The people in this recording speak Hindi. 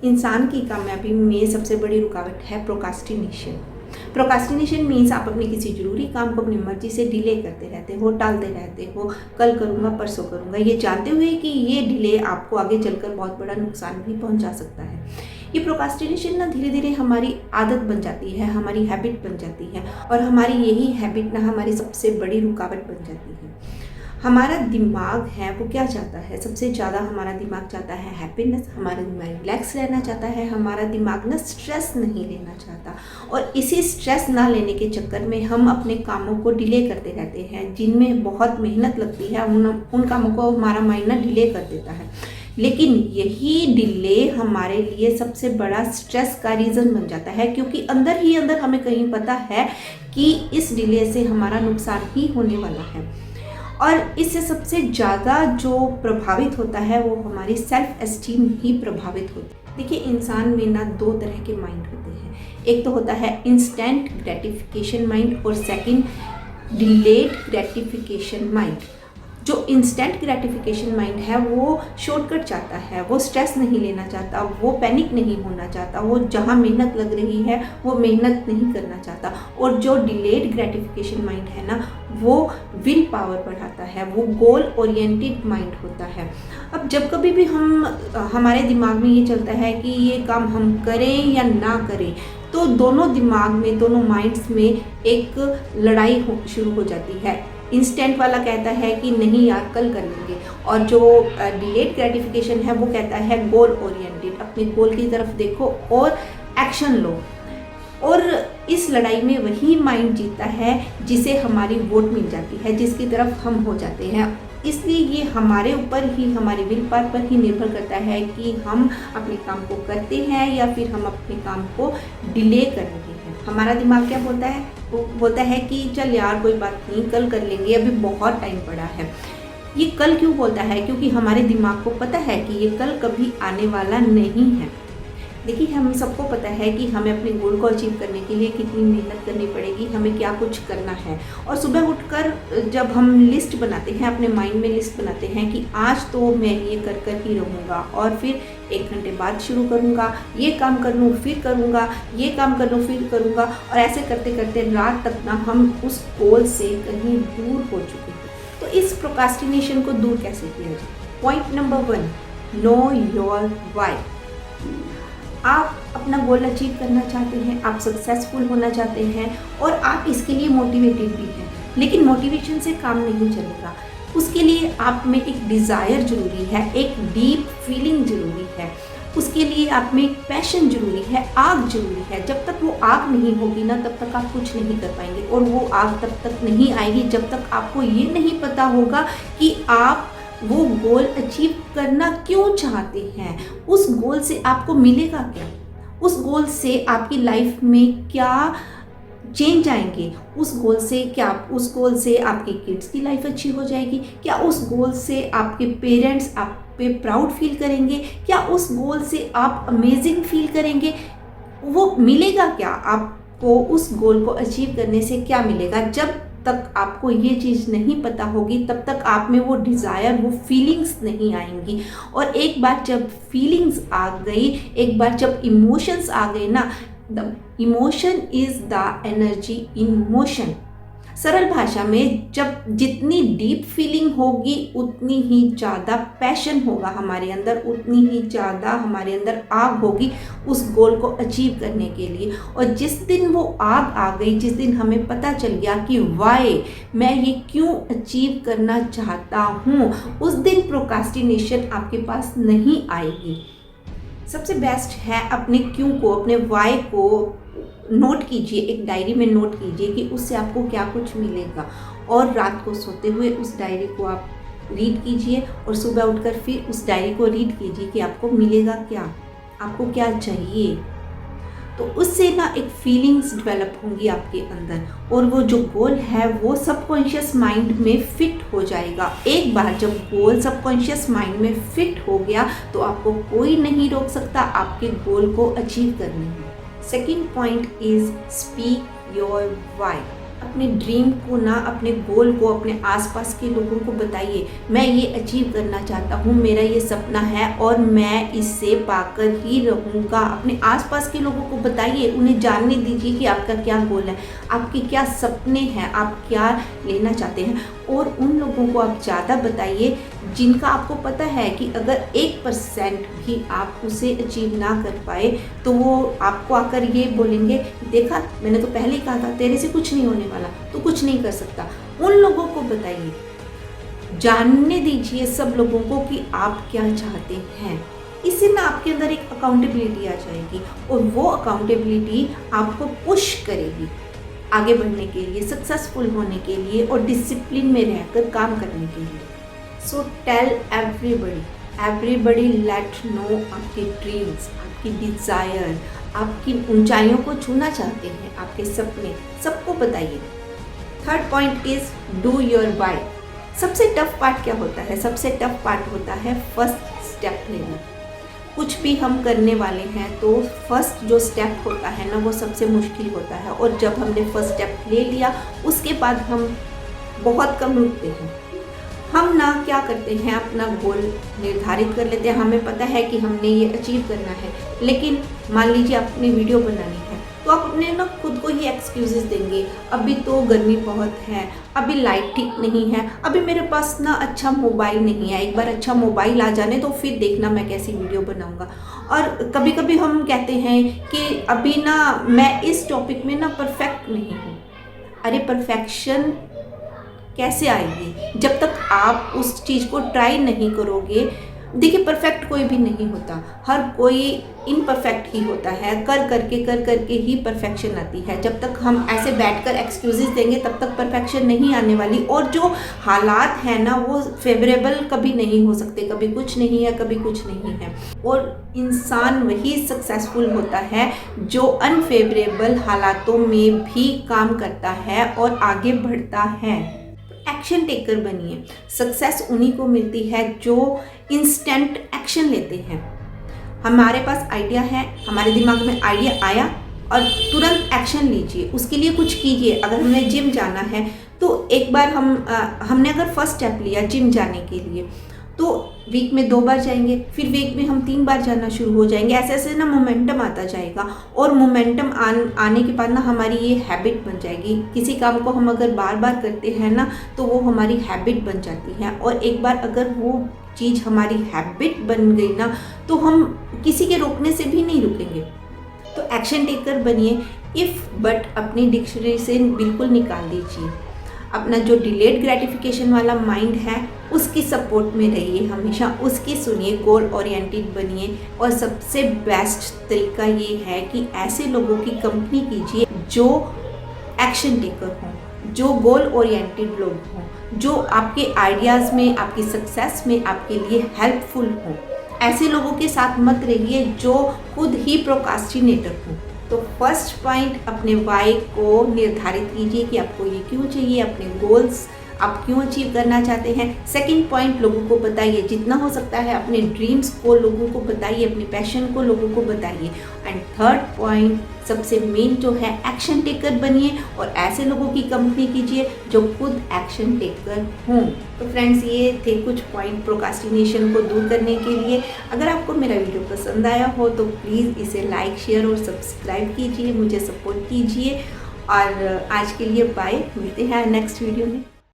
इंसान की कामयाबी में सबसे बड़ी रुकावट है प्रोक्रास्टिनेशन। प्रोक्रास्टिनेशन मीन्स आप अपने किसी ज़रूरी काम को अपनी मर्जी से डिले करते रहते हो, टालते रहते हो, कल करूँगा, परसों करूँगा, ये जानते हुए कि ये डिले आपको आगे चलकर बहुत बड़ा नुकसान भी पहुँचा सकता है। ये प्रोक्रास्टिनेशन ना धीरे धीरे हमारी आदत बन जाती है, हमारी हैबिट बन जाती है, और हमारी यही हैबिट ना हमारी सबसे बड़ी रुकावट बन जाती है। हमारा दिमाग है वो क्या चाहता है, सबसे ज़्यादा हमारा दिमाग चाहता है हैप्पीनेस, हमारा दिमाग रिलैक्स रहना चाहता है, हमारा दिमाग ना स्ट्रेस नहीं लेना चाहता। और इसी स्ट्रेस ना लेने के चक्कर में हम अपने कामों को डिले करते रहते हैं, जिनमें बहुत मेहनत लगती है उन कामों को हमारा माइंड ना डिले कर देता है। लेकिन यही डिले हमारे लिए सबसे बड़ा स्ट्रेस का रीज़न बन जाता है, क्योंकि अंदर ही अंदर हमें कहीं पता है कि इस डिले से हमारा नुकसान ही होने वाला है। और इससे सबसे ज़्यादा जो प्रभावित होता है वो हमारी सेल्फ एस्टीम ही प्रभावित होती है। देखिए, इंसान में ना दो तरह के माइंड होते हैं। एक तो होता है इंस्टेंट ग्रेटिफिकेशन माइंड और सेकंड डिलेड ग्रेटिफिकेशन माइंड। जो इंस्टेंट ग्रेटिफिकेशन माइंड है वो शॉर्टकट चाहता है, वो स्ट्रेस नहीं लेना चाहता, वो पैनिक नहीं होना चाहता, वो जहाँ मेहनत लग रही है वो मेहनत नहीं करना चाहता। और जो डिलेड ग्रेटिफिकेशन माइंड है ना, वो विल पावर बढ़ाता है, वो गोल ओरिएंटेड माइंड होता है। अब जब कभी भी हमारे दिमाग में ये चलता है कि ये काम हम करें या ना करें, तो दोनों दिमाग में, दोनों माइंड्स में एक लड़ाई शुरू हो जाती है। इंस्टेंट वाला कहता है कि नहीं यार, कल कर लेंगे, और जो डिलेड ग्रेटिफिकेशन है वो कहता है गोल ओरिएंटेड, अपने गोल की तरफ देखो और एक्शन लो। और इस लड़ाई में वही माइंड जीतता है जिसे हमारी वोट मिल जाती है, जिसकी तरफ हम हो जाते हैं। इसलिए ये हमारे ऊपर ही, हमारे विल पावर पर ही निर्भर करता है कि हम अपने काम को करते हैं या फिर हम अपने काम को डिले कर रहे हैं। हमारा दिमाग क्या बोलता है, वो बोलता है कि चल यार कोई बात नहीं, कल कर लेंगे, अभी बहुत टाइम पड़ा है। ये कल क्यों बोलता है? क्योंकि हमारे दिमाग को पता है कि ये कल कभी आने वाला नहीं है। देखिए, हम सबको पता है कि हमें अपने गोल को अचीव करने के लिए कितनी मेहनत करनी पड़ेगी, हमें क्या कुछ करना है। और सुबह उठकर जब हम लिस्ट बनाते हैं, अपने माइंड में लिस्ट बनाते हैं कि आज तो मैं ये कर कर ही रहूँगा, और फिर 1 घंटे बाद शुरू करूँगा, ये काम कर लूँ फिर करूँगा, ये काम कर लूँ फिर करूँगा, और ऐसे करते करते रात तक ना हम उस गोल से कहीं दूर हो चुके हैं। तो इस प्रोक्रास्टिनेशन को दूर कैसे किया जाए? Point number 1, know your why. आप अपना गोल अचीव करना चाहते हैं, आप सक्सेसफुल होना चाहते हैं, और आप इसके लिए मोटिवेटेड भी हैं, लेकिन मोटिवेशन से काम नहीं चलेगा। उसके लिए आप में एक डिज़ायर ज़रूरी है, एक डीप फीलिंग ज़रूरी है, उसके लिए आप में एक पैशन ज़रूरी है, आग ज़रूरी है। जब तक वो आग नहीं होगी ना, तब तक आप कुछ नहीं कर पाएंगे। और वो आग तब तक नहीं आएगी जब तक आपको ये नहीं पता होगा कि आप वो गोल अचीव करना क्यों चाहते हैं, उस गोल से आपको मिलेगा क्या, उस गोल से आपकी लाइफ में क्या चेंज आएंगे, उस गोल से आपके किड्स की लाइफ अच्छी हो जाएगी क्या, उस गोल से आपके पेरेंट्स आप पे प्राउड फील करेंगे क्या, उस गोल से आप अमेजिंग फील करेंगे। वो मिलेगा क्या आपको, उस गोल को अचीव करने से क्या मिलेगा? जब तक आपको ये चीज़ नहीं पता होगी, तब तक आप में वो डिज़ायर, वो फीलिंग्स नहीं आएंगी। और एक बार जब फीलिंग्स आ गई, एक बार जब इमोशंस आ गए ना, the emotion is the energy in motion. सरल भाषा में, जब जितनी डीप फीलिंग होगी उतनी ही ज़्यादा पैशन होगा हमारे अंदर, उतनी ही ज़्यादा हमारे अंदर आग होगी उस गोल को अचीव करने के लिए। और जिस दिन वो आग आ गई, जिस दिन हमें पता चल गया कि वाई, मैं ये क्यों अचीव करना चाहता हूँ, उस दिन प्रोक्रास्टिनेशन आपके पास नहीं आएगी। सबसे बेस्ट है अपने क्यों को, अपने वाई को नोट कीजिए, एक डायरी में नोट कीजिए कि उससे आपको क्या कुछ मिलेगा। और रात को सोते हुए उस डायरी को आप रीड कीजिए, और सुबह उठकर फिर उस डायरी को रीड कीजिए कि आपको मिलेगा क्या, आपको क्या चाहिए। तो उससे ना एक फीलिंग्स डेवलप होंगी आपके अंदर, और वो जो गोल है वो सबकॉन्शियस माइंड में फिट हो जाएगा। एक बार जब गोल सबकॉन्शियस माइंड में फिट हो गया तो आपको कोई नहीं रोक सकता आपके गोल को अचीव करने में। Second point is speak your why. अपने ड्रीम को ना, अपने गोल को अपने आसपास के लोगों को बताइए, मैं ये अचीव करना चाहता हूँ, मेरा ये सपना है और मैं इससे पाकर ही रहूँगा। अपने आसपास के लोगों को बताइए, उन्हें जानने दीजिए कि आपका क्या गोल है, आपके क्या सपने हैं, आप क्या लेना चाहते हैं। और उन लोगों को आप ज़्यादा बताइए जिनका आपको पता है कि अगर 1% भी आप उसे अचीव ना कर पाए तो वो आपको आकर ये बोलेंगे, देखा मैंने तो पहले ही कहा था तेरे से कुछ नहीं होने वाला, तू कुछ नहीं कर सकता। उन लोगों को बताइए, जानने दीजिए सब लोगों को कि आप क्या चाहते हैं। इससे ना आपके अंदर एक अकाउंटेबिलिटी आ जाएगी और वो अकाउंटेबिलिटी आपको पुश करेगी आगे बढ़ने के लिए, सक्सेसफुल होने के लिए और डिसिप्लिन में रहकर काम करने के लिए। So tell everybody let know आपके ड्रीम्स, आपकी डिज़ायर, आपकी ऊंचाइयों को छूना चाहते हैं, आपके सपने, सबको बताइए। Third point is do your why. सबसे टफ पार्ट क्या होता है? सबसे टफ पार्ट होता है फर्स्ट स्टेप लेना। कुछ भी हम करने वाले हैं तो फर्स्ट जो स्टेप होता है ना वो सबसे मुश्किल होता है, और जब हमने फर्स्ट स्टेप ले लिया उसके बाद हम बहुत कम रुकते हैं। हम ना क्या करते हैं, अपना गोल निर्धारित कर लेते हैं, हमें पता है कि हमने ये अचीव करना है, लेकिन मान लीजिए आपने वीडियो बनानी है तो आप अपने ना खुद को ही एक्सक्यूजेस देंगे, अभी तो गर्मी बहुत है, अभी लाइट ठीक नहीं है, अभी मेरे पास ना अच्छा मोबाइल नहीं है, एक बार अच्छा मोबाइल आ जाने तो फिर देखना मैं कैसी वीडियो बनाऊंगा। और कभी कभी हम कहते हैं कि अभी ना मैं इस टॉपिक में ना परफेक्ट नहीं हूँ। अरे परफेक्शन कैसे आएगी जब तक आप उस चीज़ को ट्राई नहीं करोगे। देखिए परफेक्ट कोई भी नहीं होता, हर कोई इनपरफेक्ट ही होता है, कर करके ही परफेक्शन आती है। जब तक हम ऐसे बैठकर एक्सक्यूजेस देंगे तब तक परफेक्शन नहीं आने वाली, और जो हालात हैं ना वो फेवरेबल कभी नहीं हो सकते, कभी कुछ नहीं है, कभी कुछ नहीं है। और इंसान वही सक्सेसफुल होता है जो अनफेवरेबल हालातों में भी काम करता है और आगे बढ़ता है। एक्शन टेकर बनिए। सक्सेस उन्हीं को मिलती है जो इंस्टेंट एक्शन लेते हैं। हमारे पास आइडिया है, हमारे दिमाग में आइडिया आया और तुरंत एक्शन लीजिए, उसके लिए कुछ कीजिए। अगर हमने जिम जाना है तो एक बार हमने अगर फर्स्ट स्टेप लिया जिम जाने के लिए तो वीक में 2 बार जाएंगे, फिर वीक में हम 3 बार जाना शुरू हो जाएंगे। ऐसे ऐसे ना मोमेंटम आता जाएगा, और मोमेंटम आने के बाद ना हमारी ये हैबिट बन जाएगी। किसी काम को हम अगर बार बार करते हैं ना तो वो हमारी हैबिट बन जाती है, और एक बार अगर वो चीज़ हमारी हैबिट बन गई ना तो हम किसी के रोकने से भी नहीं रुकेंगे। तो एक्शन टेकर बनिए। इफ़ बट अपनी डिक्शनरी से बिल्कुल निकाल दीजिए। अपना जो डिलेड ग्रेटिफिकेशन वाला माइंड है उसकी सपोर्ट में रहिए, हमेशा उसकी सुनिए, गोल ओरिएंटेड बनिए। और सबसे बेस्ट तरीका ये है कि ऐसे लोगों की कंपनी कीजिए जो एक्शन टेकर हों, जो गोल ओरिएंटेड लोग हों, जो आपके आइडियाज़ में, आपकी सक्सेस में आपके लिए हेल्पफुल हों। ऐसे लोगों के साथ मत रहिए जो खुद ही प्रोकास्टिनेटर हों। तो फर्स्ट पॉइंट, अपने वाई को निर्धारित कीजिए कि आपको ये क्यों चाहिए, अपने गोल्स आप क्यों अचीव करना चाहते हैं। सेकंड पॉइंट, लोगों को बताइए, जितना हो सकता है अपने ड्रीम्स को लोगों को बताइए, अपने पैशन को लोगों को बताइए। एंड थर्ड पॉइंट, सबसे मेन जो है, एक्शन टेकर बनिए और ऐसे लोगों की कंपनी कीजिए जो खुद एक्शन टेकर हों। तो फ्रेंड्स, ये थे कुछ पॉइंट प्रोकास्टिनेशन को दूर करने के लिए। अगर आपको मेरा वीडियो पसंद आया हो तो प्लीज़ इसे लाइक, शेयर और सब्सक्राइब कीजिए, मुझे सपोर्ट कीजिए। और आज के लिए बाय, मिलते हैं नेक्स्ट वीडियो में।